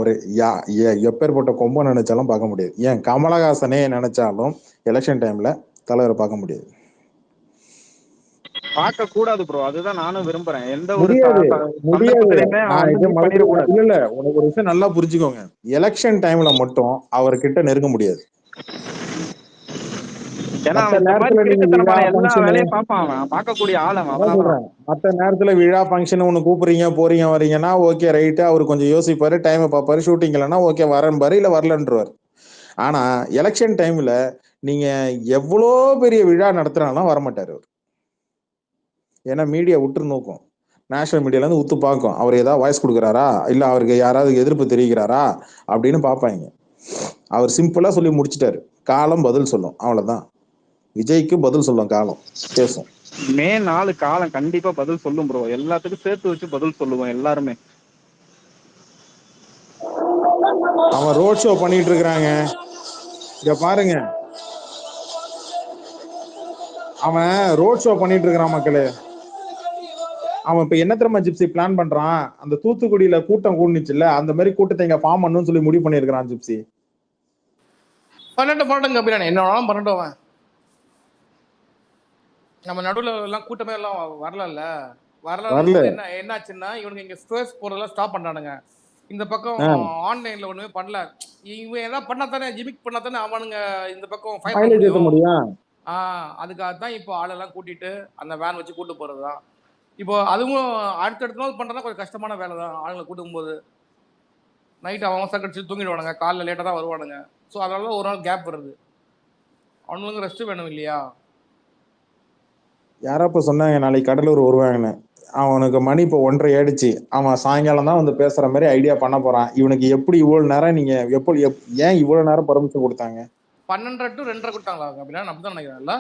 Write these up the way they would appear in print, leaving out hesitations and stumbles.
அவரு எப்பேற்பட்ட கொம்ப நினைச்சாலும் பார்க்க முடியாது. ஏன் கமலஹாசனே நினைச்சாலும் எலெக்ஷன் டைம்ல தலைவரை பார்க்க முடியாது. பார்க்க கூடாது ப்ரோ. அதுதான் நானும் விரும்புறேன். எந்த ஒரு முடியாது. சந்தர்ப்பத்திலயுமே இல்ல உனக்கு ஒரு விஷயம் நல்லா புரிஞ்சுக்கோங்க. எலெக்ஷன் டைம்ல மட்டும் அவர்கிட்ட நெருங்க முடியாது. மத்த நேரத்துல விழா ஃபங்க்ஷன் ஒண்ணு கூப்பிடுறீங்க போறீங்க வரீங்கன்னா ஓகே ரைட்டு, அவரு கொஞ்சம் யோசிப்பாரு, டைம் பார்ப்பாரு, ஷூட்டிங் இல்லைன்னா ஓகே வரேன்பாரு, இல்ல வரலன்றவாரு. ஆனா எலெக்ஷன் டைம்ல நீங்க எவ்வளோ பெரிய விழா நடத்துறாலும் வரமாட்டாரு அவர். ஏன்னா மீடியா உற்று நோக்கும், நேஷனல் மீடியால இருந்து உத்து பார்க்கும், அவர் ஏதாவது வாய்ஸ் கொடுக்குறாரா, இல்ல அவருக்கு யாராவது எதிர்ப்பு தெரிவிக்கிறாரா அப்படின்னு பார்ப்பாங்க. அவர் சிம்பிளா சொல்லி முடிச்சிட்டாரு, காலம் பதில் சொல்லும், அவ்வளவுதான். விஜய்க்கு பதில் சொல்லும், காலம் பேசும். மே 4 காலம் கண்டிப்பா பதில் சொல்லும் ப்ரோ. எல்லாத்துக்கும் சேர்த்து வச்சு பதில் சொல்லுவோம் எல்லாருமே. அவன் ரோட் ஷோ பண்ணிட்டு இருக்கிறாங்க, இங்க பாருங்க. அவன் ரோட் ஷோ பண்ணிட்டு இருக்கிறான் மக்களே. அவன் இப்ப என்ன தெரியுமா ஜிப்சி பிளான் பண்றான், அந்த தூத்துக்குடியில கூட்டம் கூடுனுச்சுல்ல, அந்த மாதிரி கூட்டத்தை இங்க ஃபார்ம் பண்ணணும்னு சொல்லி முடிவு பண்ணிருக்கான் ஜிப்சி. பண்ணட்டுங்க அப்படின்னா என்ன வேணாலும் பண்ணட்டும். அவன் நம்ம நடுவில் எல்லாம் கூட்டமே எல்லாம் வரல. என்னாச்சுன்னா இவனுக்கு இங்க ஸ்பேஸ் போறதெல்லாம் ஸ்டாப் பண்ணானுங்க. இந்த பக்கம் ஆன்லைன்ல ஒண்ணுமே பண்ணல. இவன் ஏதாவது பண்ணாதானே, ஜிமிக் பண்ணாதானே அவனுங்க இந்த பக்கம் ஃபைட் பண்ண முடியும். அதுக்காக தான் இப்போ ஆளெல்லாம் கூட்டிட்டு அந்த வேன் வச்சு கூட்டு போறதுதான். இப்போ அதுவும் அடுத்தடுத்த நாள் பண்றதா கொஞ்சம் கஷ்டமான வேலை தான். ஆளுங்களை கூட்டும் போது நைட் அவங்க சக்கடிச்சு தூங்கிடுவானுங்க, காலைல லேட்டாக தான் வருவானுங்க. ஸோ அதனால ஒரு நாள் கேப் வருது. அவனுங்களுக்கு ரெஸ்ட் வேணும் இல்லையா? யாரப்ப சொன்னாங்க நாளைக்கு கடலூர் வருவாங்கன்னு. அவனுக்கு மணி இப்போ 1:30 ஆயிடுச்சு. அவன் சாயங்காலம் தான் வந்து பேசுற மாதிரி ஐடியா பண்ண போறான். இவனுக்கு எப்படி இவ்வளவு நேரம் நீங்க ஏன் இவ்வளவு நேரம் பர்மிஷன் கொடுத்தாங்க? 12 to 2:30 கொடுத்தாங்களா அப்படின்னா? அப்படிதான் நினைக்கிறேன்ல.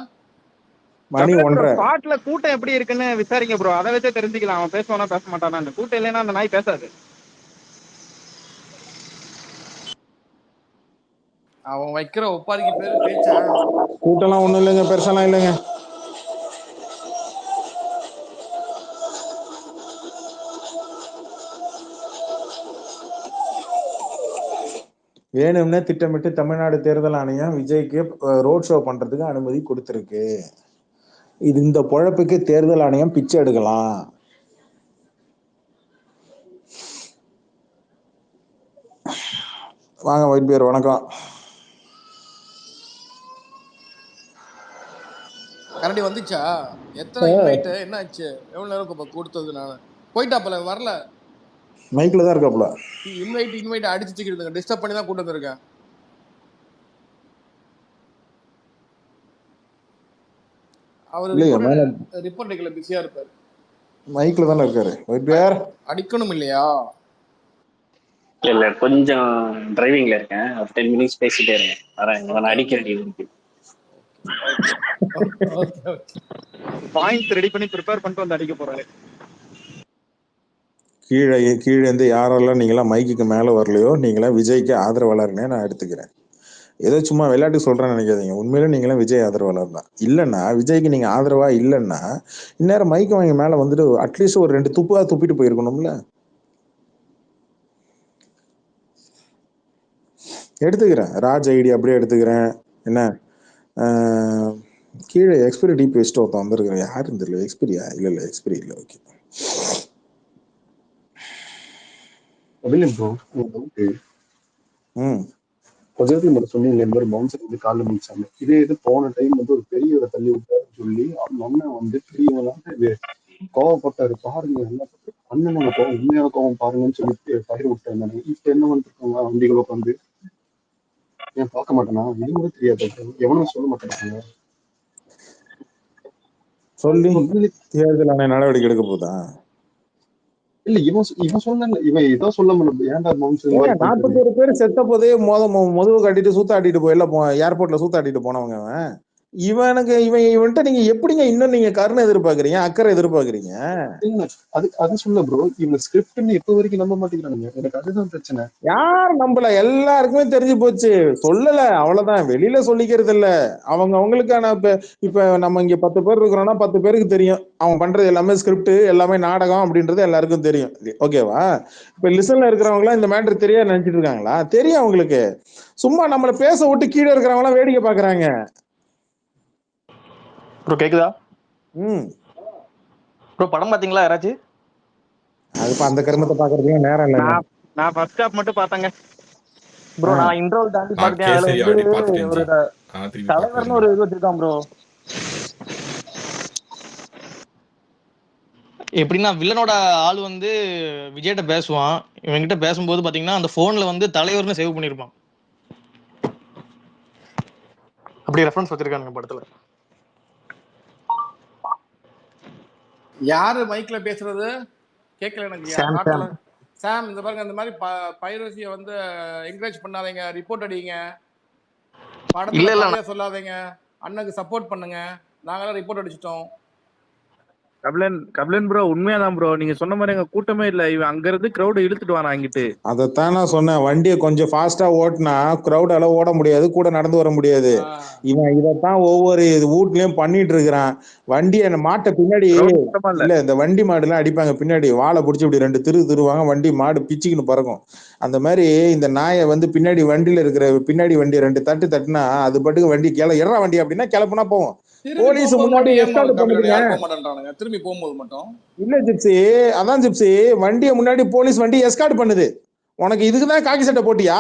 மணி 1:30. ஸ்பாட்ல கூட்டம் எப்படி இருக்குன்னு விசாரிங்க ப்ரோ. அதை வச்சே தெரிஞ்சுக்கலாம் அவன் பேசுவானா பேச மாட்டானா. கூட்டம் இல்லைன்னா அந்த நாய் பேசாது. அவன் வைக்கிற ஒப்பாதிக்கு பேரு பேச்சா? கூட்டம்லாம் ஒண்ணும் இல்லைங்க, பெருசாலாம் இல்லைங்க. வேணும்னே திட்டமிட்டு தமிழ்நாடு தேர்தல் ஆணையம் விஜய்க்கு ரோட் ஷோ பண்றதுக்கு அனுமதி கொடுத்திருக்கு. இது இந்த பொழப்புக்கு தேர்தல் ஆணையம் பிச்சை எடுக்கலாம். வாங்க ஒயிட் பியர், வணக்கம். கரடி வந்துச்சா? எத்தனை இன்வைட் என்ன ஆச்சு? எவ்வளவு நேரம் கொடுத்தது? நான் போயிட்டாப்பல, வரல. மைக்ல தான் இருக்காப்ல. இன்வைட் அடிச்சு தூக்கிடுங்க, டிஸ்டர்ப் பண்ணி தான் கூட்டு வந்திருக்கேன். அவரு ரிப்போர்ட்ல பிஸியா இருப்பாரு. மைக்ல தானே இருக்காரு. ஒயிட் பியர் அடிக்கணும் இல்லையா? இல்ல கொஞ்சம் டிரைவிங்ல இருக்கேன். 10 minutes பேசிட்டே இருக்கேன். வரேன், அடிக்க வேண்டியது. பாயிண்ட் ரெடி பண்ணி ப்ரிப்பேர் பண்ணிட்டு வந்து அடிக்க போறாரு. கீழே இருந்து யாரெல்லாம் நீங்களாம் மைக்குக்கு மேல வரலையோ நீங்களாம் விஜய்க்கு ஆதரவாளர்னே நான் எடுத்துக்கிறேன். ஏதோ சும்மா விளையாட்டு சொல்றேன்னு நினைக்காதீங்க. உண்மையிலே நீங்களாம் விஜய் ஆதரவாளர் தான். இல்லைன்னா விஜய்க்கு நீங்க ஆதரவா இல்லைன்னா இந்நேரம் மைக்கு வாங்கி மேல வந்துட்டு அட்லீஸ்ட் ஒரு 2 துப்பா துப்பிட்டு போயிருக்கணும்ல. எடுத்துக்கிறேன், ராஜ் ஐடி அப்படியே எடுத்துக்கிறேன். என்ன கீழே எக்ஸ்பிரி டிபி வச்சுட்டு ஒருத்தன் வந்துருக்கிறேன். யாருன்னு தெரியல. எக்ஸ்பிரியா? இல்ல எக்ஸ்பிரி இல்லை. ஓகே. சொன்னீங்க இந்த மாதிரி பவுன்சர் வந்து காலில் முடிச்சாங்க. இதே இது போன டைம் வந்து ஒரு பெரியவரை தள்ளி விட்டாருன்னு சொல்லி அவங்க அண்ணன் வந்து பெரியவங்க கோவப்பட்டாரு. பாருங்க என்ன அண்ணனோட கோவம், உண்மையான கோவம் பாருங்கன்னு சொல்லிட்டு பயிர் விட்டாங்க. இப்ப என்ன பண்ணிருக்காங்க வண்டிகளை உட்காந்து? ஏன் பார்க்க மாட்டேனா? இது கூட தெரியாது, எவனும் சொல்ல மாட்டேங்கிறாங்க. சொல்லி தேர்தல் ஆணைய நடவடிக்கை எடுக்க போதா? இல்ல இவன் சொன்ன இவன் ஏதோ சொல்ல முடியும். ஏன்டா 41 பேர் செத்த போதே முதுகு கட்டிட்டு சூத்தாட்டிட்டு போய் ஏர்போர்ட்ல சூத்தாட்டிட்டு போனவங்க அவன். இவன்கிட்ட நீங்க எப்படிங்க இன்னும் நீங்க கருணை எதிர்பார்க்கறீங்க, அக்கறை எதிர்பார்க்கறீங்க? இல்ல அது சொல்ல ப்ரோ, இவங்க ஸ்கிரிப்ட்னு எப்ப வரைக்கும் நம்ப மாட்டேங்கிறானுங்க. எனக்கு அதுதான் பிரச்சனை. யார் நம்பல? எல்லாருக்குமே தெரிஞ்சு போச்சு. சொல்லல, அவ்வளவுதான். வெளியில சொல்லிக்கிறது இல்ல. அவங்களுக்கான இப்ப நம்ம இங்க 10 பேர் இருக்கிறோம்னா 10 பேருக்கு தெரியும் அவன் பண்றது எல்லாமே ஸ்கிரிப்ட், எல்லாமே நாடகம் அப்படின்றது எல்லாருக்கும் தெரியும். ஓகேவா? இப்ப லிசன்ல இருக்கிறவங்க எல்லாம் இந்த மேட்டர் தெரியாது நினைச்சிட்டு இருக்காங்களா? தெரியும் அவங்களுக்கு. சும்மா நம்மள பேச விட்டு கீழே இருக்கிறவங்க எல்லாம் வேடிக்கை பாக்குறாங்க. ப்ரோ கேக்குதா? ம் ப்ரோ படம் பாத்தீங்களா யாராச்சும்? அதுப்ப அந்த கருமத்தை பாக்குறதுக்கு நேரம் இல்லைங்க. நான் ஃபர்ஸ்ட் ஹாப் மட்டும் பார்த்தேங்க ப்ரோ நான் இன்ட்ரோல் தாண்டி பார்த்துட்டேன். அதுல கேசரி வந்து ஆல்ரெடி பார்த்துட்டேன் ஒரு ஜி. திருப்பி தலைவர்னு பார்க்கவே ஒரு இது வச்சிருக்கான் ப்ரோ. எப்படின்னா வில்லனோட ஆள் வந்து விஜய்கிட்ட பேசுவான். இவன்கிட்ட பேசும்போது பாத்தீங்கன்னா அந்த போன்ல வந்து தலைவர்னு சேவ் பண்ணிருப்பான். அப்படி ரெஃபரன்ஸ் வச்சிருக்கானுங்க படத்துல. யாரு மைக்ல பேசுறது கேட்கல எனக்கு. சாம் நாட்டுல சாம் இந்த பாருங்க, இந்த மாதிரி பைரசியை வந்து என்கரேஜ் பண்ணாதீங்க, ரிப்போர்ட் அடிங்க, இல்ல படத்துல இல்ல கதையா சொல்லாதீங்க, அண்ணனுக்கு சப்போர்ட் பண்ணுங்க. நாங்களாம் ரிப்போர்ட் அடிச்சிட்டோம். கபிலன் ப்ரோ உண்மையாதான் ப்ரோ, நீங்க சொன்ன மாதிரி அங்க கூட்டமே இல்ல. இவன் அங்க இருந்து கிரௌட் இழுத்துட்டு வரான் அங்கிட்டு. அதைத்தான் நான் சொன்னேன். வண்டியை கொஞ்சம் ஃபாஸ்டா ஓட்டினா கிரௌடால ஓட முடியாது, கூட நடந்து வர முடியாது. இவன் இதைத்தான் ஒவ்வொரு வீட்லயும் பண்ணிட்டு இருக்கிறான். வண்டியை மாட்டை பின்னாடி இல்ல, இந்த வண்டி மாடு எல்லாம் அடிப்பாங்க பின்னாடி, வாழை பிடிச்சி இப்படி 2 திருவாங்க, வண்டி மாடு பிச்சுக்கின்னு பறக்கும். அந்த மாதிரி இந்த நாயை வந்து பின்னாடி வண்டியில இருக்கிற பின்னாடி வண்டியை 2 தட்டு தட்டுனா அது பாட்டுக்கு வண்டி எறா வண்டி அப்படின்னா கிளப்புனா போவோம். போலீஸ் முன்னாடி எஸ்கார்ட் பண்ணுவீங்க. திரும்பி போகும்போது மட்டும் இல்ல ஜிப்சி, அதான் ஜிப்சி, வண்டியை முன்னாடி போலீஸ் வண்டி எஸ்கார்ட் பண்ணுது. உனக்கு இதுக்குதான் காக்கி சட்டை போட்டியா?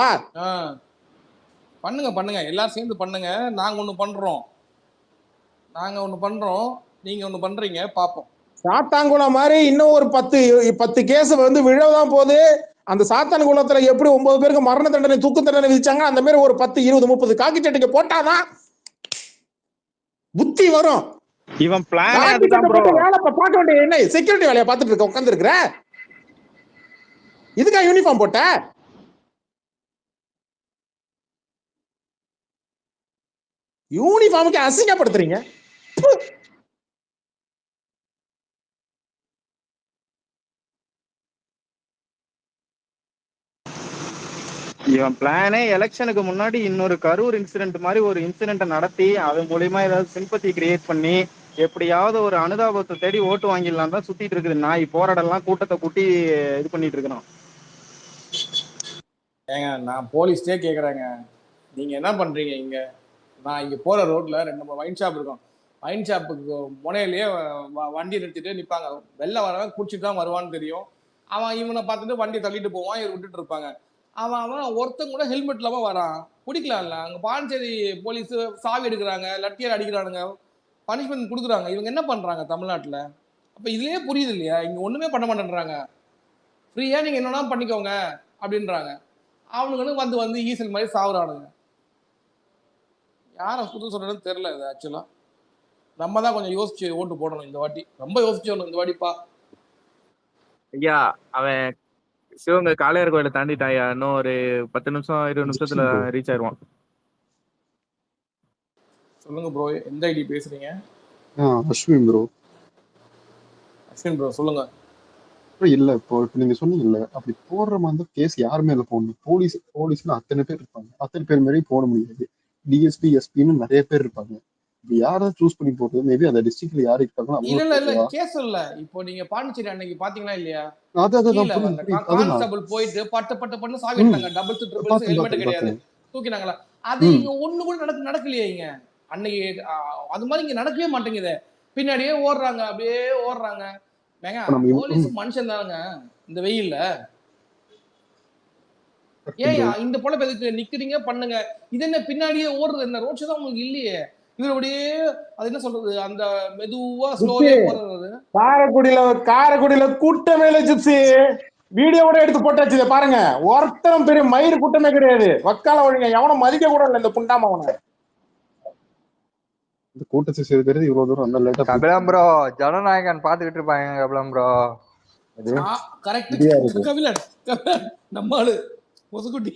பண்ணுங்க எல்லாரும் சேர்ந்து பண்ணுங்க. நாங்க ஒண்ணு பண்றோம், நீங்க ஒண்ணு பண்றீங்க, பாப்போம். சாத்தான்குளம் மாதிரி இன்னும் ஒரு 10 கேஸ் வந்து விழதான் போகுது. அந்த சாத்தான்குளத்துல எப்படி 9 பேருக்கு மரண தண்டனை, தூக்கு தண்டனை விதிச்சாங்க, அந்த மாதிரி ஒரு 10, 20, 30 காக்கி சட்டைக்கு போட்டாதான் புத்தி வரும். இவன் பிளான் அதுதான் ப்ரோ. வேலை பார்க்க வேண்டிய என்ன செக்யூரிட்டி வேலையை பார்த்துட்டு இருக்க உட்கார்ந்து இருக்கிற? இதுக்கா யூனிஃபார்ம் போட்ட? யூனிஃபார்முக்கு அசிங்கப்படுத்துறீங்க. இவன் பிளானே எலெக்ஷனுக்கு முன்னாடி இன்னொரு கரூர் இன்சிடென்ட் மாதிரி ஒரு இன்சிடென்ட் நடத்தி அது மூலியமா ஏதாவது சிம்பத்தி கிரியேட் பண்ணி எப்படியாவது ஒரு அனுதாபத்தை தேடி ஓட்டு வாங்கிடலாம் தான் சுத்திட்டு இருக்குது. நாய் போராடலாம் கூட்டத்தை கூட்டி இது பண்ணிட்டு இருக்கிறான். ஏங்க நான் போலீஸ்டே கேக்குறேங்க, நீங்க என்ன பண்றீங்க இங்க? நான் இங்க போற ரோட்ல 2 வைன் ஷாப் இருக்கும். வைன் ஷாப்புக்கு முனையிலேயே வண்டி நிறுத்திட்டு நிப்பாங்க. வெளில வரவன் குடிச்சிட்டு தான் வருவான்னு தெரியும். அவன் இவனை பார்த்துட்டு வண்டியை தள்ளிட்டு போவான், இவர் விட்டுட்டு இருப்பாங்க. அவன் ஒருத்தன் கூட ஹெல்மெட் இல்லாம வரான். பிடிக்கலாம்ல. அங்க பாண்டிச்சேரி போலீஸ் சாவி எடுக்கிறாங்க, லட்டியார் அடிக்கிறானுங்க, பனிஷ்மெண்ட் கொடுக்குறாங்க. இவங்க என்ன பண்றாங்க தமிழ்நாட்டுல? அப்ப இதுலயே புரியுது இல்லையா, இங்க ஒண்ணுமே பண்ண மாட்டேன்றாங்க. ஃப்ரீயா நீங்க என்னன்னா பண்ணிக்கோங்க அப்படின்றாங்க. அவனுங்களும் வந்து ஈசல் மாதிரி சாவுறானுங்க. யாரை சுத்த சொல்றதுன்னு தெரியல. இது ஆக்சுவலா நம்ம தான் கொஞ்சம் யோசிச்சு ஓட்டு போடணும் இந்த வாட்டி. ரொம்ப யோசிச்சோம் இந்த வாட்டிப்பா. ஐயா அவன் சிவங்க காளையார் கோயிலை தாண்டிட்டாயா. இன்னும் ஒரு 10 நிமிஷம் 20 நிமிஷத்துல ரீச் ஆயிருவான். சொல்லுங்க ப்ரோ, எந்த ஐடி பேசுறீங்க? அஸ்வின் ப்ரோ. அஸ்வின் ப்ரோ சொல்லுங்க. இல்ல இப்போ நீங்க சொன்னீங்கல்ல, அப்படி போடுற மாதிரி கேஸ் யாருமே அதை போடணும். போலீஸ்ல அத்தனை பேர் இருப்பாங்க, அத்தனை பேர் மாதிரியும் போட முடியாது. டிஎஸ்பி எஸ்பின்னு நிறைய பேர் இருப்பாங்க. இப்போ யாரை சூஸ் பண்ணி போடுறது? மேபி அந்த டிஸ்ட்ரிக்ட்ல யாரு இருக்காங்களோ இல்ல கேஸ் இல்ல. இப்போ நீங்க பாண்டிச்சேரி அன்னைக்கு பாத்தீங்களா இல்லையா, கான்ஸ்டபிள் போயிட்டு பட்டு பண்ணு சாவி எடுத்தாங்க. டபுள் ட்ரிபிள்ஸ் ஹெல்மெட் கிடையாது, தூக்கினாங்களா? அது இங்க ஒண்ணு கூட நடக்கலையே இங்க அன்னைக்கு. அது மாதிரி இங்க நடக்கவே மாட்டேங்குது. பின்னாடியே ஓடுறாங்க, அப்படியே ஓடுறாங்க. போலீஸ் மனுஷன் தானுங்க இந்த வெயில்ல. ஏயா இந்த போல எதுக்கு நிக்கிறீங்க? பண்ணுங்க. இது என்ன பின்னாடியே ஓடுறது? என்ன ரோட்ஸ் தான் உங்களுக்கு இல்லையே? இவர் அப்படியே அது என்ன சொல்றது, அந்த மெதுவா ஸ்லோவே போறது. காரைக்குடியில கூட்டமே இல்ல ஜிப்சி. வீடியோட எடுத்து போட்டாச்சு பாருங்க. ஒருத்தரும் பெரிய மயிறு கூட்டமே கிடையாது. வக்கால ஒழுங்க எவனும் மதிக்க கூட இல்லை இந்த புண்டாம. அவனை இந்த கூட்டத்தை சேர்க்கிறது இவ்வளவு தூரம் அந்த லேட்டா. கபிலம் ப்ரோ ஜனநாயகன் பாத்துக்கிட்டு இருப்பாங்க. கபிலம் ப்ரோ கரெக்ட். கபிலன் நம்மாளு முசுகுட்டி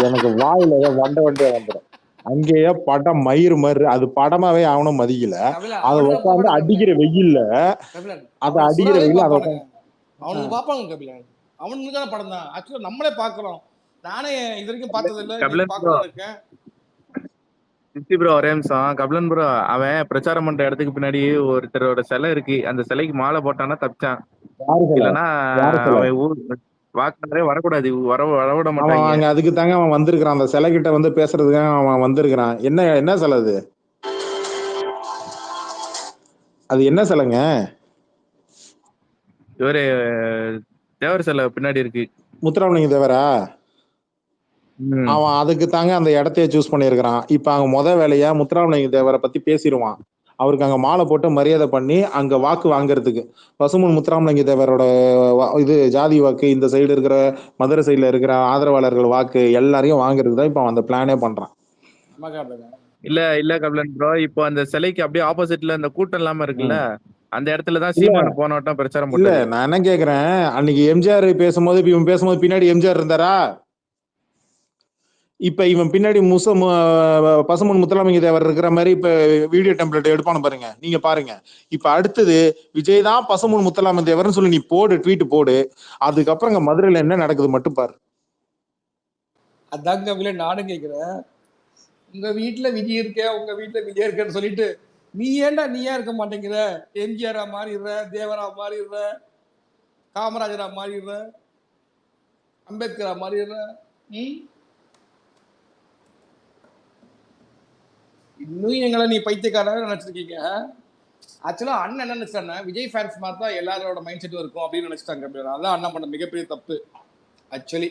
எனக்கு வாயில வண்டே வந்துடும். அங்கேயே படம் மயிறு மறு அது படமாவே அவனும் மதிக்கல. கபிலன் அதை அவனுக்கு உட்காந்து பாப்பானுங்க அடிக்கிற வெயில்ல கபிலன் அதை அவனுக்கு அடிக்கிற சுறாவே வெயில் அதை பாப்பானுங்க உட்காந்து அவனுக்கு பாப்பாங்க கபிலன் அவனுக்கான படம் தான் ஆக்சுவலா நம்மளே பாக்குறோம். நானே இது வரைக்கும் பார்த்தது இல்ல, இன்னைக்கு கபிலன் ப்ரோ பாக்கணும்னு இருக்கேன். சித்தி ப்ரோ ஒரே நிமிஷம். கபிலன் ப்ரோ அவன் பிரச்சாரம் பண்ற இடத்துக்கு பின்னாடி ஒருத்தரோட சிலை இருக்கு. அந்த சிலைக்கு மாலை போட்டான்னா தப்பிச்சான். யாரு சிலை இல்லைன்னா யாரு சிலை அவன் ஊர் வாக்குறதே வரக்கூடாது. வரவிட அவன் மாட்டாங்க. அங்க அதுக்கு தாங்க அவன் வந்திருக்கிறான். அந்த சிலை கிட்ட வந்து பேசுறதுக்காக அவன் வந்திருக்கிறான். என்ன என்ன சிலை அது? அது என்ன சிலைங்க? இவரு தேவர் சிலை பின்னாடி இருக்கு. முத்துராமலிங்க தேவரா? ம். அவன் அதுக்கு தாங்க அந்த இடத்தையே சூஸ் பண்ணியிருக்கிறான். இப்ப அங்க வேலையா முத்துராமலிங்க தேவரை பத்தி பேசிடுவான். அவருக்கு அங்க மாலை போட்டு மரியாதை பண்ணி அங்க வாக்கு வாங்குறதுக்கு பசுமன் முத்துராமலிங்க தேவரோட இது ஜாதி வாக்கு, இந்த சைடு இருக்கிற மதுரை சைடுல இருக்கிற ஆதரவாளர்கள் வாக்கு எல்லாரையும் வாங்குறதுக்கு தான் இப்ப அவன் அந்த பிளானே பண்றான். இல்ல கபிலன் ப்ரோ, இப்போ அந்த சிலைக்கு அப்படியே ஆப்போசிட்ல அந்த கூட்டம் இல்லாம இருக்குல்ல, அந்த இடத்துலதான் இல்ல சீமானு போன வட்டம் பிரச்சாரம் இல்ல போட்டாரு. நான் என்ன கேக்குறேன், அன்னைக்கு எம்ஜிஆர் பேசும்போது இப்ப இவன் பேசும்போது பின்னாடி எம்ஜிஆர் இருந்தாரா? இப்ப இவன் பின்னாடி பசுமன் முத்துராமலிங்க தேவர் இருக்கிற மாதிரி இப்ப வீடியோ டெம்ப்ளேட் எடுப்பானு பாருங்க, நீங்க பாருங்க. இப்ப அடுத்தது விஜய் தான் பசுமன் முத்துராமலிங்க தேவர்னு சொல்லி நீ போடு, ட்வீட் போடு. அதுக்கப்புறம் இங்க மதுரையில என்ன நடக்குது மட்டும் பாரு. அதாங்க கபில நானும் கேக்குறேன். உங்க வீட்டுல விஜய் இருக்க, உங்க வீட்டுல விஜய் இருக்கன்னு சொல்லிட்டு நீ ஏன்டா நீயா இருக்க மாட்டேங்கிற? எம்ஜிஆரா மாறிடுற, தேவரா மாறிடுற, காமராஜரா மாறிடுற, அம்பேத்கரா மாறிடுற. இன்னும் எங்களை நீ பைத்தியக்காரன் நினைச்சிருக்கீங்க. ஆக்சுவலா அண்ணன் என்ன நினைச்சாருன்னா விஜய் ஃபேன்ஸ் மாதிரி தான் எல்லாரோட மைண்ட் செட்டும் இருக்கும் அப்படின்னு நினைச்சிட்டாங்க. அதான் அண்ணன் பண்ண மிகப்பெரிய தப்பு. ஆக்சுவலி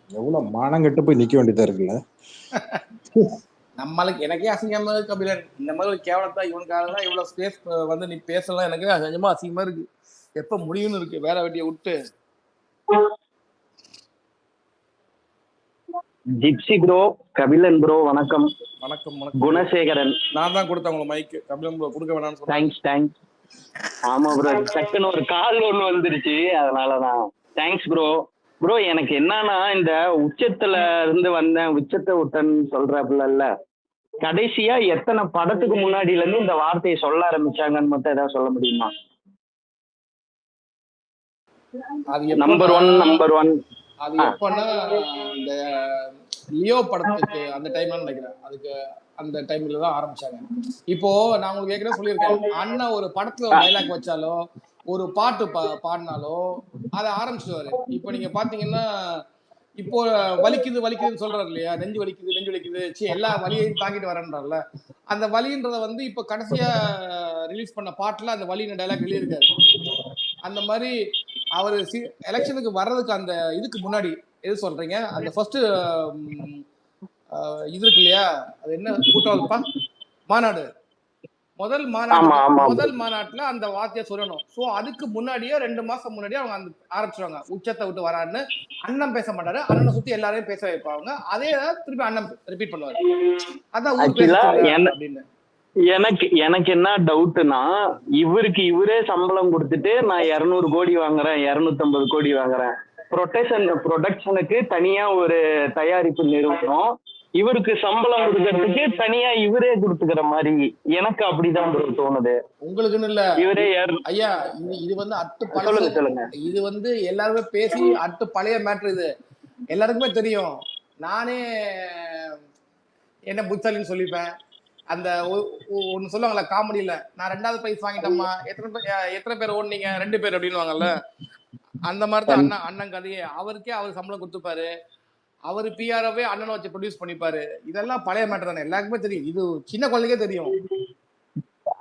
எவ்வளவு மானங்கெட்டு போய் நிக்க வேண்டியதா இருக்குல்ல. நம்மளுக்கு எனக்கே அசிங்கமா இருக்கு கபிலன். இந்த மாதிரி ஒரு கேவலத்தா இவனுக்காக இவ்வளவு ஸ்பேஸ் வந்து நீ பேசலாம், எனக்கு கொஞ்சமா அசிங்கமா இருக்கு. எப்ப முடியும்னு இருக்கு வேலை வெட்டியை விட்டு. ஜிப்சி ப்ரோ, கபிலன் ப்ரோ வணக்கம். வணக்கம் குணசேகரன். நான் தான் கொடுத்தேன் உங்களுக்கு மைக்கு. கபிலன் ப்ரோ கொடுக்க வேணாம்னு சொன்னேன். தேங்க்ஸ். ஆமா ப்ரோ, டக்குன்னு ஒரு கால் ஒண்ணு வந்துருச்சு, அதனாலதான். Thanks bro. ப்ரோ எனக்கு என்னன்னா, இந்த உச்சத்துல இருந்து வந்தேன், உச்சத்தை விட்டன்னு சொல்றாப்புல, கடைசியா எத்தனை படத்துக்கு முன்னாடில இருந்து இந்த வார்த்தையை சொல்ல ஆரம்பிச்சாங்கன்னு மட்டும் ஏதாவது சொல்ல முடியுமா? நம்பர் ஒன் அது எப்பன்னா இந்த லியோ படத்துக்கு அந்த டைம்ல நினைக்கிறேன். அதுக்கு அந்த டைம்ல தான் ஆரம்பிச்சாங்க. இப்போ நான் உங்களுக்கு ஏற்கனவே சொல்லியிருக்கேன், அண்ணா ஒரு படத்துல ஒரு டைலாக் வச்சாலோ ஒரு பாட்டு பாடினாலோ அதை ஆரம்பிச்சுடுவாரு. இப்போ நீங்க பாத்தீங்கன்னா இப்போ வலிக்குதுன்னு சொல்றாரு இல்லையா, நெஞ்சு வலிக்குது எல்லா வலியையும் தாங்கிட்டு வரேன்றார்ல. அந்த வலின்றத வந்து இப்போ கடைசியா ரிலீஸ் பண்ண பாட்டுல அந்த வலியின் டைலாக் எழுதியிருக்காரு. அந்த மாதிரி அவர் எலெக்ஷனுக்கு வர்றதுக்கு அந்த இதுக்கு முன்னாடி எது சொல்றீங்க, அந்த ஃபர்ஸ்ட் இது இருக்கு இல்லையா, அது என்ன கூட்டம் மாநாடு, முதல் மாநாட்டுல அந்த வார்த்தையை சொல்லணும். சோ அதுக்கு முன்னாடியே 2 மாசம் முன்னாடியே அவங்க அந்த ஆரம்பிச்சிருவாங்க, உச்சத்தை விட்டு வரான்னு. அண்ணன் பேச மாட்டாரு, அண்ணனை சுத்தி எல்லாரையும் பேச வைப்பாங்க. அதே திருப்பி அண்ணன் ரிப்பீட் பண்ணுவாரு. அதான் அப்படின்னு. எனக்கு என்ன டவுட்னா, இவரே சம்பளம் கொடுத்துட்டு நான் 200 கோடி வாங்குறேன், 250 கோடி வாங்குறேன், ப்ரொடக்ஷனுக்கு தனியா ஒரு தயாரிப்பு நிறுவனம், இவருக்கு சம்பளம் கொடுக்கறதுக்கு தனியா இவரே கொடுத்துக்கிற மாதிரி எனக்கு அப்படிதான் தோணுது. உங்களுக்குன்னு இல்ல இவரே ஐயா, இது வந்து சொல்லுங்க. இது வந்து எல்லாருமே பேசி பழைய மேட்ரு. இது எல்லாருக்குமே தெரியும். நானே என்ன புத்தாலின்னு சொல்லிப்பேன். அந்த ஒண்ணு சொல்லுவாங்கல்ல காமெடியில, நான் 2வது பிரைஸ் வாங்கிட்டேம்மா, எத்தனை பேர் ஓடுனீங்க, 2 பேர் அப்படின்னு வாங்கல்ல. அந்த மாதிரிதான் அண்ணன் கதையே. அவருக்கே அவர் சம்பளம் கொடுத்துப்பாரு, அவரு பிஆர்ஓவே அண்ணனை வச்சு ப்ரொடியூஸ் பண்ணிப்பாரு. இதெல்லாம் பழைய மேட்டர் தானே, எல்லாருக்குமே தெரியும். இது சின்ன குழந்தைக்கே தெரியும்.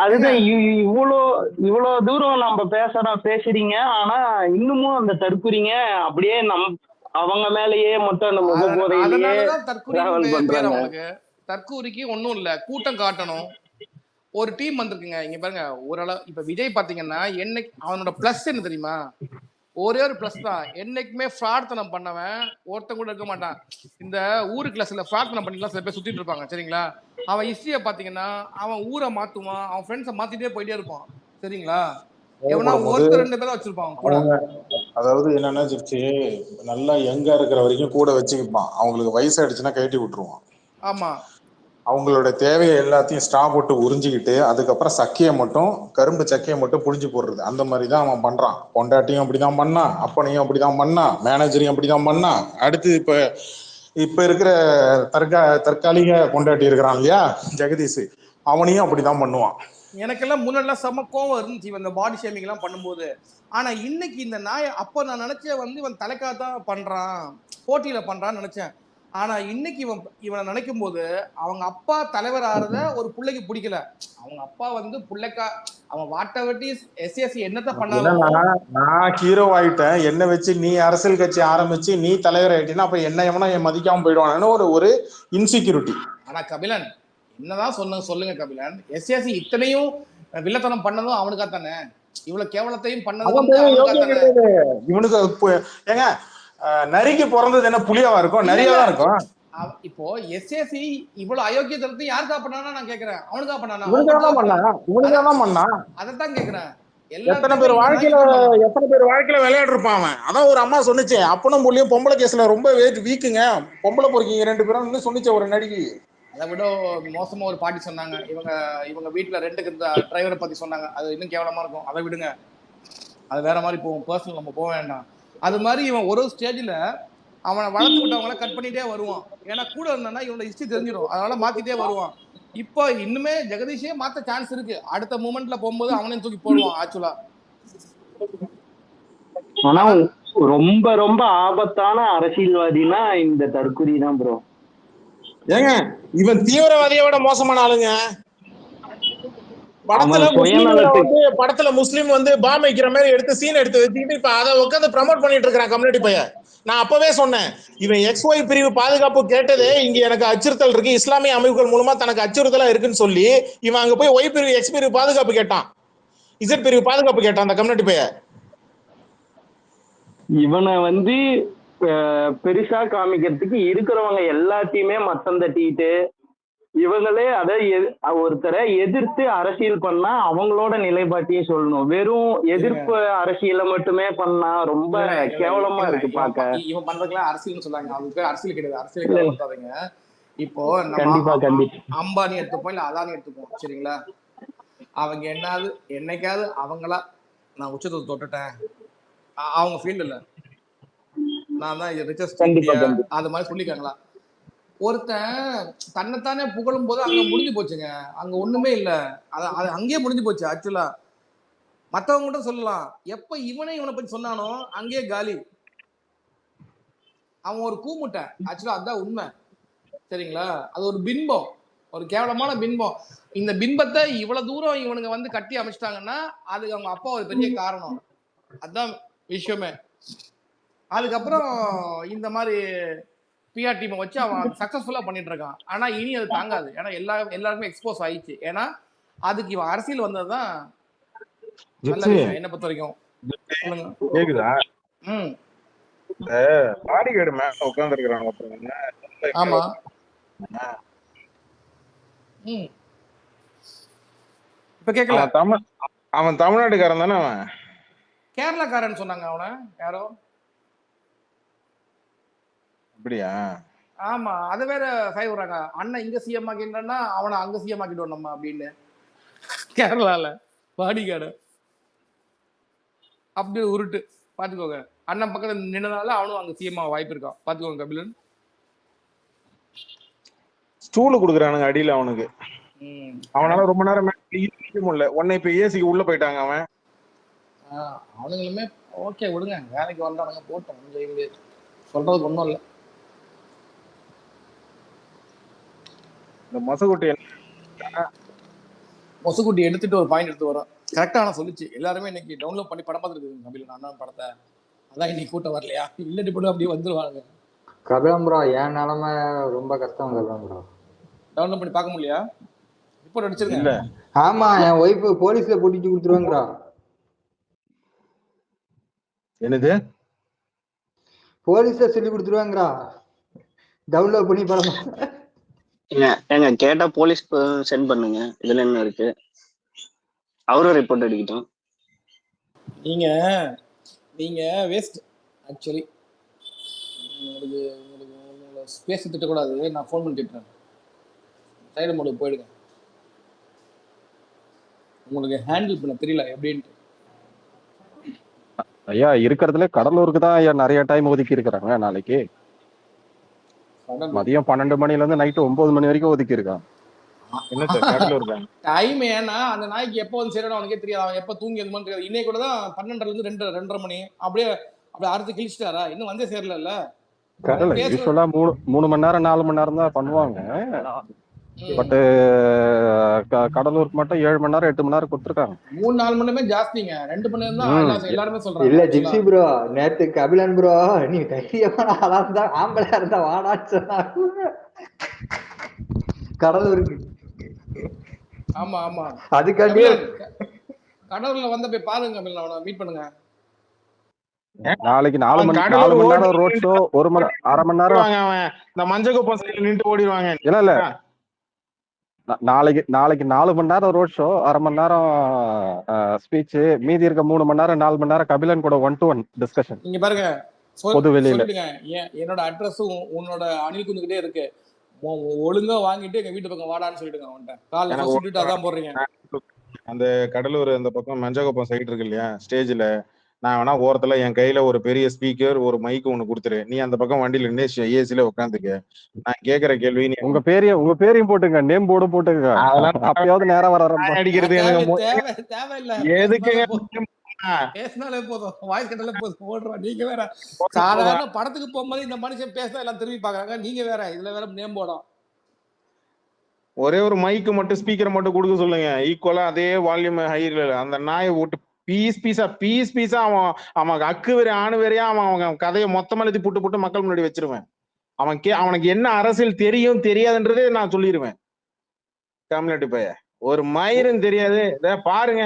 அதுதான் இவ்வளவு தூரம் நம்ம பேசுறீங்க, ஆனா இன்னமும் அந்த தற்குறிங்க அப்படியே அவங்க மேலேயே மட்டும் அந்த அதனாலதான் தற்குறிக்கு. தற்கூரிக்கு ஒன்றும் இல்லை, கூட்டம் காட்டணும். ஒரு டீம் வந்திருக்குங்க இங்க பாருங்க. ஓரளவு இப்ப விஜய் பாத்தீங்கன்னா என்னைக்கு அவனோட பிளஸ் என்ன தெரியுமா, ஒரே ஒரு பிளஸ் தான். என்னைக்குமே பிரார்த்தனம் பண்ணவன் ஒருத்தன் கூட இருக்க மாட்டான். இந்த ஊருக்குள்ள சில பிரார்த்தனை பண்ணிலாம் சில பேர் சுத்திட்டு இருப்பாங்க, சரிங்களா. அவன் ஹிஸ்டரியை பாத்தீங்கன்னா அவன் ஊரை மாத்துவான், அவன் ஃப்ரெண்ட்ஸை மாத்திட்டே போயிட்டே இருப்பான், சரிங்களா. எவனா ஒருத்தர் 2 பேரும் வச்சிருப்பான் கூட. அதாவது என்னன்னா சிரிச்சு நல்லா யங்கா இருக்கிற வரைக்கும் கூட வச்சுக்கிப்பான். அவங்களுக்கு வயசாயிடுச்சுன்னா கழட்டி விட்டுருவான். ஆமா அவங்களோட தேவையை எல்லாத்தையும் ஸ்ட்ரா போட்டு உறிஞ்சிக்கிட்டு அதுக்கப்புறம் சக்கையை மட்டும் கரும்பு சக்கையை மட்டும் புழிஞ்சு போடுறது. அந்த மாதிரி தான் அவன் பண்றான். பொண்டாட்டியும் அப்படிதான் பண்ணான், அப்பனையும் அப்படிதான் பண்ணான், மேனேஜரையும் அப்படிதான் பண்ணான். அடுத்து இப்ப இருக்கிற தற்காலிக பொண்டாட்டி இருக்கிறான் இல்லையா ஜெகதீஷ், அவனையும் அப்படிதான் பண்ணுவான். எனக்கெல்லாம் முன்னாடிலாம் செம்ம கோவம் இருந்துச்சு இவன் இந்த பாடி ஷேமிங் எல்லாம் பண்ணும்போது. ஆனா இன்னைக்கு இந்த நாய் அப்ப நான் நினைச்சேன் வந்து இவன் தலைக்காதான் பண்றான், போட்டியில பண்றான்னு நினைச்சேன். ஆனா இன்னைக்கு இவனை நினைக்கும் போது அவங்க அப்பா தலைவர் ஆறத ஒரு பிள்ளைக்கு பிடிக்கல. அவங்க அப்பா வந்து பிள்ளைக்கா அவன் வாட்ட வெட்டி எஸ்எஸ்சி என்னத்த பண்ணாலும் நான் ஹீரோ ஆயிட்டேன், என்ன வச்சு நீ அரசியல் கட்சி ஆரம்பிச்சு நீ தலைவர் ஆயிட்டீங்கன்னா அப்ப என்ன எவனா என் மதிக்காம போயிடுவானு ஒரு இன்செக்யூரிட்டி. ஆனா கபிலன் என்னதான் சொல்லுங்க கபிலன், எஸ்எஸ்சி இத்தனையும் வில்லத்தனம் பண்ணதும் அவனுக்கா தானே, இவ்வளவு கேவலத்தையும் பண்ணதும் இவனுக்கு ஏங்க நரிக்கு பிறந்தது என்ன புளியாவா இருக்கும்? நிறையதான் இருக்கும். இப்போ எஸ்எஸ்சி இவ்வளவு அயோக்கியத்தனத்தை யாருக்கா பண்ணானா நான் கேக்குறேன், அவனுக்கா பண்ணானா? இவனுதான் பண்ணா. அதைத்தான் கேக்குறேன். எத்தனை பேர் வாழ்க்கையில விளையாடு இருப்பான் அவன். அதான் ஒரு அம்மா சொன்னிச்சு, அப்பனும் புள்ளியும் பொம்பளை கேஸ்ல ரொம்ப வீக்குங்க, பொம்பளை பொறுக்கீங்க 2 பேரும் சொன்னிச்சு ஒரு நடிகை. அதை விட மோசமா ஒரு பாட்டி சொன்னாங்க, இவங்க வீட்டுல ரெண்டுக்கு இந்த டிரைவரை பத்தி சொன்னாங்க. அது இன்னும் கேவலமா இருக்கும். அதை விடுங்க, அது வேற மாதிரி போகும், பர்சனல் நம்ம போக வேண்டாம். அது மாதிரி இவன் ஒரு ஸ்டேஜ்ல அவனை வளர்த்து விட்டவங்கள கட் பண்ணிட்டே வருவான். ஏன்னா கூட இருந்தானா இவனோட ஹிஸ்டரி தெரிஞ்சிடும், அதனால மாத்திட்டே வருவான். இப்போ இன்னுமே ஜெகதீஷே மாத்த சான்ஸ் இருக்கு. அடுத்த மூமெண்ட்ல போகும்போது அவனையும் தூக்கி போடுவான் ஆக்சுவலா. ஆனா ரொம்ப ரொம்ப ஆபத்தான அரசியல்வாதினா இந்த தற்குறி தான் ப்ரோ. ஏங்க இவன் தீவிரவாதியை விட மோசமான ஆளுங்க. படத்துல முஸ்லீம் வந்து பாம் வைக்கிற மாதிரி எடுத்து சீன் எடுத்து வச்சுக்கிட்டு இப்ப அதை உட்காந்து ப்ரமோட் பண்ணிட்டு இருக்கிறான் கம்யூனிட்டி பையன். நான் அப்பவே சொன்னேன், இவன் XY பிரிவு பாதுகாப்பு கேட்டதே இங்க எனக்கு அச்சுறுத்தல் இருக்கு, இஸ்லாமிய அமைப்புகள் மூலமா தனக்கு அச்சுறுத்தலா இருக்குன்னு சொல்லி இவன் அங்க போய் Y பிரிவு X பிரிவு பாதுகாப்பு கேட்டான், Z பிரிவு பாதுகாப்பு கேட்டான் அந்த கம்யூனிட்டி பையன். இவனை வந்து பெருசா காமிக்கிறதுக்கு இருக்கிறவங்க எல்லாத்தையுமே மத்தம் தட்டிட்டு இவங்களே அதை ஒருத்தரை எதிர்த்து அரசியல் பண்ணா அவங்களோட நிலைப்பாட்டையும் சொல்லணும். வெறும் எதிர்ப்பு அரசியல மட்டுமே பண்ணா ரொம்ப கேவலமா இருக்கு பாக்க. இவன் பண்றதுலாம் அரசியல்னு சொல்றாங்க, அதுக்கு அரசியல் கிடையாது. அரசியல் இப்போ அம்பானி எடுத்துப்போம் இல்ல அதானி எடுத்துப்போம் சரிங்களா, அவங்க என்னைக்காவது அவங்களா நான் உச்சத்தை தொட்டுட்டேன், அவங்க ஃபீல்டு இல்ல நான் தான் ரிச்சஸ்ட் அது மாதிரி சொல்லிக்காங்களா? ஒருத்தன் தன்னைத்தானே புகழும் போது அங்க முடிஞ்சு போச்சுங்க, அங்க ஒண்ணுமே இல்ல, அது அங்கேயே முடிஞ்சு போச்சு ஆக்சுவலா. மத்தவங்க கூட சொல்லலாம், எப்ப இவனை பத்தி சொன்னானோ அங்கேயே காலி. அவன் ஒரு கூமுட்டை ஆக்சுவலா, அதுதான் உண்மை சரிங்களா. அது ஒரு பின்பம், ஒரு கேவலமான பின்பம். இந்த பின்பத்தை இவ்வளவு தூரம் இவனுங்க வந்து கட்டி அமைச்சிட்டாங்கன்னா அதுக்கு அவங்க அப்பா ஒரு பெரிய காரணம், அதுதான் விஷயமே. அதுக்கப்புறம் இந்த மாதிரி பிஆர் டீமை வச்சு அவன் சக்சஸ்ஃபுல்லா பண்ணிட்டு இருக்கான். ஆனா இனி அது தாங்காது, ஏன்னா எல்லாருக்குமே எக்ஸ்போஸ் ஆயிடுச்சு. ஏன்னா அதுக்கு இவன் அரசியல் வந்ததுதான் நல்ல விஷயம் என்ன பொறுத்த வரைக்கும். சொல்லுங்க கேக்குதா? பாடிகார்டு மேல உட்கார்ந்து இருக்கிறான். ஆமா இப்ப கேக்கல. அவன் தமிழ்நாட்டுக்காரன் தானே? அவன் கேரளாக்காரன் சொன்னாங்க அவனை யாரோ. அப்படியா? ஆமா, அது வேற ஃபைவ் வர்றாங்க. அண்ணன் இங்க சிஎம் ஆக்கிட்டா அவனை அங்க சிஎம் ஆக்கிடுவோம் நம்ம அப்படின்னு. கேரளால பாடிகார்டு அப்படி உருட்டு பாத்துக்கோங்க. அண்ணன் பக்கத்துல நின்னதால அவனும் அங்க சிஎம் ஆக வாய்ப்பு இருக்கான், பாத்துக்கோங்க கபிலன். ஸ்டூல் குடுக்குறானுங்க அடியில அவனுக்கு. அவனால ரொம்ப நேரம் முடியல. உடனே இப்ப ஏசிக்கு உள்ள போயிட்டாங்க அவன். அவனுங்களுமே ஓகே விடுங்க, வேலைக்கு வந்தானுங்க போட்டோம், சொல்றதுக்கு ஒண்ணும் இல்லை. இந்த மொசகுட்டி எடுத்துட்டு ஒரு பாயிண்ட் எடுத்து வரும் கரெக்டா. நான் சொல்லிச்சு எல்லாருமே இன்னைக்கு டவுன்லோட் பண்ணி படம் பார்த்துருக்கு கபிலன் அண்ணன் படத்தை. அதான் இன்னைக்கு கூட்டம் வரலையா, இல்லடி போட்டு அப்படியே வந்துருவாங்க. கபிலம் ப்ரோ என் நிலைமை ரொம்ப கஷ்டம் கபிலம் ப்ரோ. டவுன்லோட் பண்ணி பார்க்க முடியலையா? ரிப்போர்ட் அடிச்சிருக்கீங்க? ஆமா, என் ஒய்ஃப் போலீஸ்ல போட்டிட்டு கொடுத்துருவாங்கடா. என்னது? போலீஸ்ல சொல்லி கொடுத்துருவாங்கடா டவுன்லோட் பண்ணி படம். ஏங்க கேட்டா போலீஸ் சென்ட் பண்ணுங்க, இதுல என்ன இருக்கு, அவரும் ரிப்போர்ட் அடிக்கட்டும். நீங்க நீங்க வேஸ்ட் ஆக்சுவலி. உங்களுக்கு உங்களுக்கு உங்களை ஸ்பேஸ் திட்டக்கூடாது. நான் ஃபோன் பண்ணி திட்டுறேன். சைடு மோடுக்கு போயிடுங்க. உங்களுக்கு ஹேண்டில் பண்ண தெரியல எப்படின்ட்டு. ஐயா இருக்கிறதுல கடலூருக்கு தான் ஐயா நிறைய டைம் ஒதுக்கி இருக்கிறாங்க. நாளைக்கு மதியம் 12 மணில இருந்து நைட்டு 9 மணி வரைக்கும் ஒதுக்கி இருக்கான். என்ன சார் கடலூர் தான் டைம் ஏன்னா அந்த நாய்க்கு எப்போ வந்து சேரணும் அவனுக்கே தெரியாது. அவன் எப்போ தூங்கி எதுமான்னு தெரியாது. இன்னைக்கு கூட தான் 12:30 இருந்து 2:30 மணி அப்படியே அறுத்து கிழிச்சிட்டாரா? இன்னும் வந்தே சேரல. யூஸ்வலா 3 மணி நேரம் 4 மணி நேரம் தான் பண்ணுவாங்க. பட் கடலூருக்கு மட்டும் 7 மணி நேரம் 8 மணி நேரம் கொடுத்துருக்காங்க. 3-4 மணி நேரமே ஜாஸ்திங்க. 2 மணி நேரம் தான் எல்லாருமே சொல்றாங்க. இல்ல ஜிப்சி ப்ரோ, நேத்து கபிலன் ப்ரோ நீ தைரியமான ஆளா இருந்தா ஆம்பளையா இருந்தா வாடான்னு சொன்னாங்க கடலூருக்கு. ஆமா ஆமா, அதுக்காண்டி கடலூர்ல வந்த போய் பாருங்க கபிலன், அவனை மீட் பண்ணுங்க. நாளைக்கு 4 மணி நேரம் ரோட் ஷோ, 1 மணி நேரம் இந்த மஞ்சள் குப்பம் சைடுல நின்று ஓடிடுவாங்க. இல்ல நாளைக்கு 4 மணி நேரம் ரோட் ஷோ, 1/2 மணி நேரம் ஸ்பீச், மீதி இருக்க 3 மணி நேரம் 4 மணி நேரம் கபிலன் கூட 1-to-1 டிஸ்கஷன். நீங்க பாருங்க, பொது வெளியில என்னோட அட்ரஸும் உன்னோட அணில் குஞ்சுக்கிட்டே இருக்கு. ஒழுங்கா வாங்கிட்டு எங்க வீட்டு பக்கம் வாடான்னு சொல்லிடுங்க. அவன்கிட்ட காலைல சொல்லிட்டு அதான் போடுறீங்க. அந்த கடலூர் அந்த பக்கம் மஞ்சக்குப்பம் சைடு இருக்கு இல்லையா, ஸ்டேஜ்ல நான் வேணா ஓரத்துல என் கையில ஒரு பெரிய ஸ்பீக்கர் ஒரு மைக் ஒண்ணு கொடுத்துரு. நீ அந்த பக்கம் வண்டியில நின்று ஏசில உட்காந்துக்க. நான் கேக்குற கேள்வி நீ உங்க பேரையும் போட்டுங்க, நேம் போர்டு போட்டுங்க. அப்பயாவது நேரம் வர அடிக்கிறது தேவையில்லை. எதுக்கு பேசினாலே போதும், வாய்ஸ் கட்டாலே போதும், ஓடுறோம். நீங்க வேற சாதாரண படத்துக்கு போகும்போது இந்த மனுஷன் பேச எல்லாம் திரும்பி பாக்குறாங்க. நீங்க வேற இதுல வேற நேம் போடும். ஒரே ஒரு மைக்கு மட்டும் ஸ்பீக்கர் மட்டும் கொடுக்க சொல்லுங்க. ஈக்குவலா அதே வால்யூம் ஹைல அந்த நாயை விட்டு பீஸ் பீஸா அவன் அக்கு வேற ஆணு வேறையா அவன் கதையை மொத்தமா எழுதி புட்டு மக்கள் முன்னாடி வச்சிருவேன். அவனுக்கு என்ன அரசியல் தெரியும் தெரியாதுன்றதே நான் சொல்லிடுவேன். கம்யூனிட்டி பைய ஒரு மயிரும் தெரியாது. பாருங்க,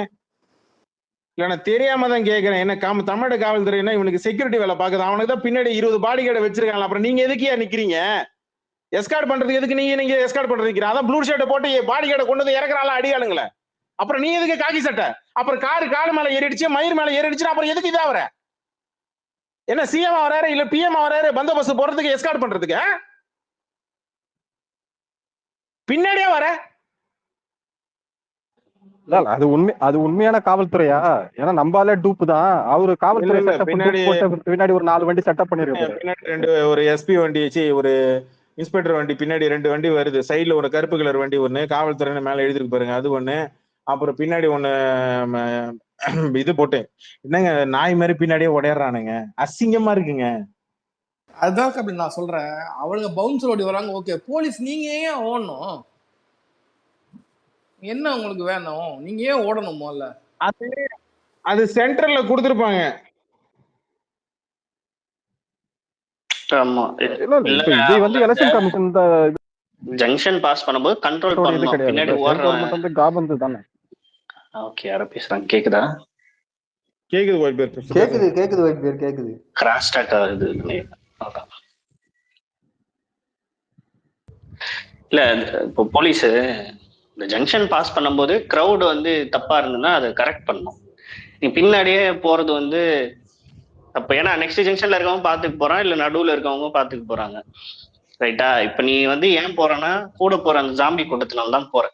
இல்ல நான் தெரியாம தான் கேட்கிறேன். என்ன தமிழ்நாடு காவல்துறைனா இவனுக்கு செக்யூரிட்டி வேலை பாக்குது. அவனுக்கு தான் பின்னாடி 20 பாடி கார்டை வச்சிருக்காங்க. அப்புறம் நீங்க எதுக்கே நிக்கிறீங்க? எஸ்கார்ட் பண்றதுக்கு எதுக்கு நீங்க எஸ்கார்ட் பண்றதுக்கு? அதான் ப்ளூ ஷர்ட்டை போட்டு பாடி கார்டை கொண்டு வந்து இறக்குறாள் அடியாளுங்களே. அப்புறம் நீ எதுக்கு காக்கி சட்டை? அப்புறம் காலு மேல ஏறிடுச்சு, மயிர் மேல ஏறிடுச்சு, அப்புறம் எதுக்கு இதா வர? என்ன சிஎம் வராரு இல்ல பிஎம் வராரு பந்தோபஸ்து போறதுக்கு எஸ்கார்ட் பண்றதுக்கு? பின்னாடியே வர அது உண்மையான காவல்துறையா? ஏன்னா நம்பாலே டூப் தான். அவரு காவல்துறை பின்னாடி ஒரு 4 வண்டி செட்டப் பண்ணிருக்காரு. பின்னாடி ஒரு எஸ்பி வண்டி, ஒரு இன்ஸ்பெக்டர் வண்டி, பின்னாடி 2 வண்டி வருது. சைட்ல ஒரு கருப்பு கலர் வண்டி ஒண்ணு, காவல்துறை மேல எழுதிருக்கு பாருங்க அது ஒண்ணு. அப்புறம் பின்னாடி ஒண்ணு இது போட்டு என்னங்க நாய் மாதிரி பின்னாடியே உடையறானுங்க. அசிங்கமா இருக்குங்க. அதுதான் அப்படி நான் சொல்றேன். அவனுங்க பவுன்ஸ் ஓடி வராங்க. ஓகே, போலீஸ் நீங்க ஏன் ஓடணும்? என்ன உங்களுக்கு வேணும்? நீங்க ஏன் ஓடணும்? முதல்ல அது சென்டர்ல கொடுத்திருப்பாங்க. ஆமா, எலெக்ஷன் கமிஷன் ஜங்ஷன் பாஸ் பண்ணும்போது கண்ட்ரோல் பண்ணணும். பின்னாடி ஓடுறவன் காபந்து தானே. ஓகே, யாரோ பேசுறாங்க. கேக்குதா? கேக்குது ஒயிட் பேர். கேக்குது ஒயிட் பேர் கேக்குது. கிராஸ் ஸ்டார்ட் ஆகுது. இல்ல, இப்போ போலீஸ் இந்த ஜங்ஷன் பாஸ் பண்ணும்போது கிரௌட் வந்து தப்பா இருந்ததுன்னா அதை கரெக்ட் பண்ணணும். நீ பின்னாடியே போறது வந்து அப்ப ஏன்னா நெக்ஸ்ட் ஜங்ஷன்ல இருக்கவங்க பாத்துக்கு போறான், இல்ல நடுவுல இருக்கவங்க பாத்துக்கு போறாங்க. ரைட்டா? இப்ப நீ வந்து ஏன் போறன்னா கூட போற அந்த ஜாம்பி கூட்டத்தினால தான் போற.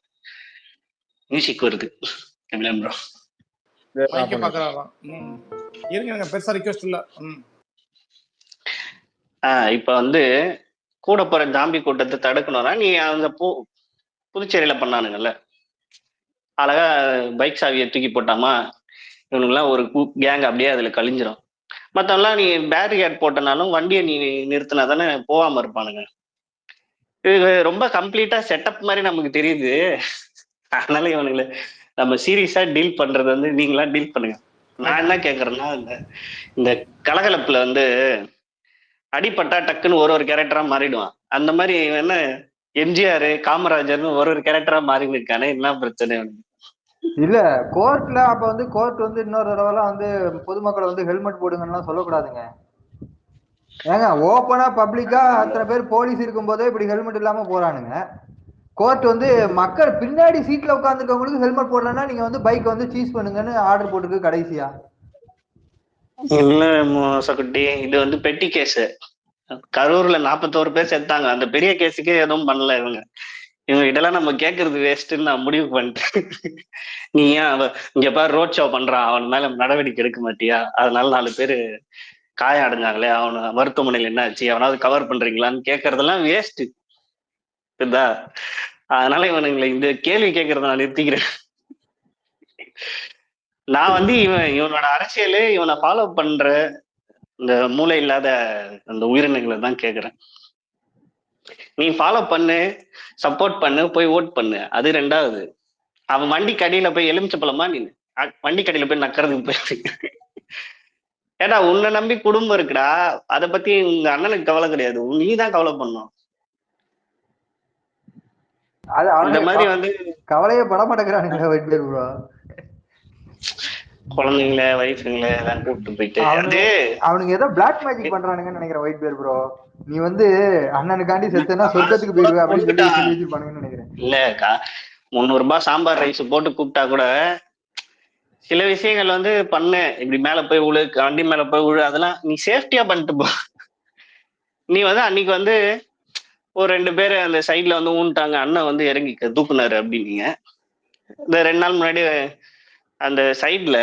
மியூசிக் வருது. இப்ப வந்து கூட போற ஜாம்பி கூட்டத்தை தடுக்கணும்னா நீ அந்த புதுச்சேரியில பண்ணானுங்கல்ல, அழகா பைக் சாவியை தூக்கி போட்டாமா இவனுங்கெல்லாம் ஒரு கேங் அப்படியே அதுல கழிஞ்சிரும். மத்தவெல்லாம் நீ பேரிகேட் போட்டனாலும் வண்டியை நீ நிறுத்தினா தானே போகாம இருப்பானுங்க. இது ரொம்ப கம்ப்ளீட்டா செட்டப் மாதிரி நமக்கு தெரியுது. அதனால இவனுங்களை நம்ம சீரியஸா டீல் பண்றது வந்து நீங்களா டீல் பண்ணுங்க. நான் என்ன கேக்குறேன்னா, இந்த கலகலப்புல வந்து அடிப்பட்டா டக்குன்னு ஒரு கேரக்டரா மாறிடுவான். அந்த மாதிரி என்ன எம்ஜிஆர் காமராஜர்னு ஒரு கேரக்டரா மாறின்னு இருக்கானே, என்ன பிரச்சனை? இல்ல கோர்ட்ல அப்ப வந்து கோர்ட் வந்து இன்னொரு தடவைலாம் வந்து பொதுமக்களை வந்து ஹெல்மெட் போடுங்கன்னு சொல்லக்கூடாதுங்க. ஏங்க ஓப்பனா பப்ளிக்கா அத்தனை பேர் போலீஸ் இருக்கும் போதே இப்படி ஹெல்மெட் இல்லாம போறானுங்க. கோர்ட் வந்து மக்கள் பின்னாடி சீட்ல உட்காந்துருக்கவங்களுக்கு ஹெல்மெட் போடலன்னா நீங்க வந்து பைக் வந்து சீஸ் பண்ணுங்கன்னு ஆர்டர் போட்டுருக்கு கடைசியா. இல்ல மோசக்குட்டி, இது வந்து பெட்டி கேஸ். கரூர்ல 41 பேர் செத்தாங்க. அந்த பெரிய கேஸுக்கே எதுவும் பண்ணல இவங்க. இவங்க கிட்டலாம் நம்ம கேட்கறது வேஸ்ட்டுன்னு நான் முடிவு பண்ணிட்டேன். நீ ஏன் இங்க பாரு ரோட் ஷோ பண்றான், அவன் மேல நடவடிக்கை எடுக்க மாட்டியா? அதனால 4 பேரு காயம் அடைஞ்சாங்களே, அவனு மருத்துவமனையில என்ன ஆச்சு, அவனாவது கவர் பண்றீங்களான்னு கேட்கறதெல்லாம் வேஸ்ட். புரியுதா? அதனால இவனுங்களை இந்த கேள்வி கேட்கறத நான் நிறுத்திக்கிறேன். நான் வந்து இவனோட அரசியலு, இவனை ஃபாலோ பண்ற இந்த மூளை இல்லாத அந்த உயிரினங்களை தான் கேட்கறேன். நீ ஃபாலோ பண்ணு, சப்போர்ட் பண்ணு, போய் ஓட் பண்ணு, அது 2வது. அவன் வண்டி கடியில போய் எலுமிச்சப்பழமா நீ வண்டி கடியில போய் நக்கறதுக்கு போய் ஏடா உன்னை நம்பி குடும்பம் இருக்குடா, அதை பத்தி உங்க அண்ணனுக்கு கவலை கிடையாது, நீ தான் கவலை பண்ணும். அது இந்த அவனுக்கு மாதிரி வந்து கவலையே பட மாட்டேங்கிறானுங்களே ஒயிட் பேர் ப்ரோ. குழந்தைங்கள வைஃபுங்கள எல்லாம் கூப்பிட்டு போயிட்டு அது அவனுங்க ஏதோ பிளாக் மேஜிக் பண்றானுங்கன்னு நினைக்கிறேன் ஒயிட் பேர் ப்ரோ. நீ வந்து அண்ணனுக்காண்டி செத்துனா சொர்க்கத்துக்கு போயிடுவே அப்படின்னு சொல்லி வச்சிருப்பானுங்கன்னு நினைக்கிறேன். இல்லக்கா, 300 ரூபாய் சாம்பார் ரைஸ் போட்டு கூப்பிட்டா கூட சில விஷயங்கள் வந்து பண்ணு, இப்படி மேல போய் விழு, வண்டி மேல போய் விழு, அதெல்லாம் நீ சேஃப்டியா பண்ணிட்டு போ. நீ வந்து அன்னைக்கு வந்து ஒரு 2 பேர் அந்த சைட்ல வந்து ஊன்ட்டாங்க, அண்ணன் வந்து இறங்கி தூக்குனாரு அப்படின்னீங்க. இந்த 2 நாள் முன்னாடி அந்த சைட்ல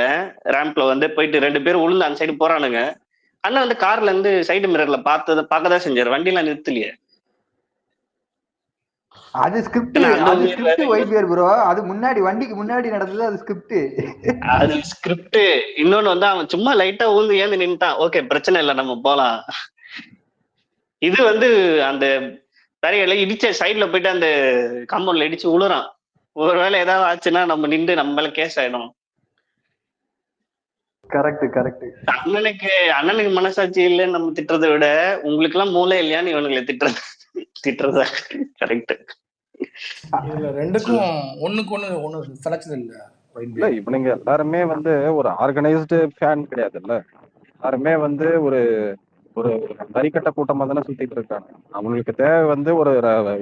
ரேம்ப்ல வந்து போயிட்டு 2 பேர் உளுந்து அந்த சைடு போறானுங்க. அண்ணன் வந்து கார்ல இருந்து சைடு மிரர்ல பார்க்கதான் செஞ்சாரு, வண்டியெல்லாம் நிறுத்தலையே. அது ஸ்கிரிப்ட், அது ஸ்கிரிப்ட் ஒயிட் பேர் ப்ரோ. அது முன்னாடி வண்டிக்கு முன்னாடி நடந்தது, அது ஸ்கிரிப்ட். அது ஸ்கிரிப்ட். இன்னொன்னு வந்து அவன் சும்மா லைட்டா ஊந்து ஏந்து நின்ட்டான், ஓகே பிரச்சனை இல்லை நம்ம போலாம். இது வந்து அந்த தரையில இடிச்ச சைட்ல போயிட்டு அந்த காம்பவுண்ட்ல இடிச்சு உழுறான். ஒருவேளை ஏதாவது ஆச்சுன்னா நம்ம நின்று நம்ம மேல கேஸ் ஆயிடும். Correct correct. அண்ணனுக்கு மனசாட்சி இல்லைன்னு நம்ம திட்டுறதை விட உங்களுக்கு எல்லாம் மூளை இல்லையான்னு இவனுங்களை திட்டுறதா கரெக்ட். இதுல ரெண்டுக்கும் ஒண்ணுக்கு ஒண்ணு சலச்சது இல்ல. இல்ல இவனுங்க எல்லாருமே வந்து ஒரு ஆர்கனைஸ்டு ஃபேன் கிடையாதுல்ல. எல்லாருமே வந்து ஒரு ஒரு வரிக்கட்ட கூட்டமா தானே சுத்திட்டு இருக்காங்க. அவங்களுக்கு தேவை வந்து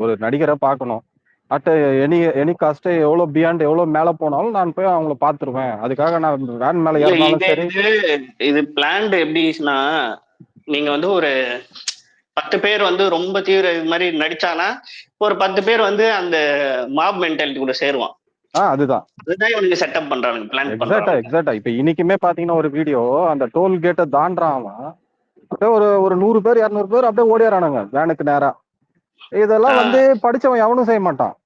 ஒரு நடிகரை பார்க்கணும். அட் எனி காஸ்ட், எவ்வளவு பியாண்ட் எவ்வளவு மேல போனாலும் நான் போய் அவங்கள பாத்துருவேன். அதுக்காக நான் வேன் மேல ஏறினாலும் சரி. இது பிளான்டு எப்படின்னா, நீங்க வந்து ஒரு 10 பேர் வந்து ரொம்ப தீவிர இது மாதிரி நடிச்சானா ஒரு 10 பேர் வந்து அந்த மாப் மென்டாலிட்டி கூட சேருவான். அதுதான் இவனுக்கு செட்டப் பண்றானுங்க, பிளான் பண்றாங்க. எக்ஸாக்டா. இப்ப இன்னைக்குமே பாத்தீங்கன்னா ஒரு வீடியோ, அந்த டோல் கேட்டை தாண்டான் அவன், அப்படியே ஒரு 100 பேர் 200 பேர் அப்படியே ஓடியாரானுங்க வேனுக்கு நேரா. இதெல்லாம் வந்து படிச்சவன் எவனும் செய்ய மாட்டான்.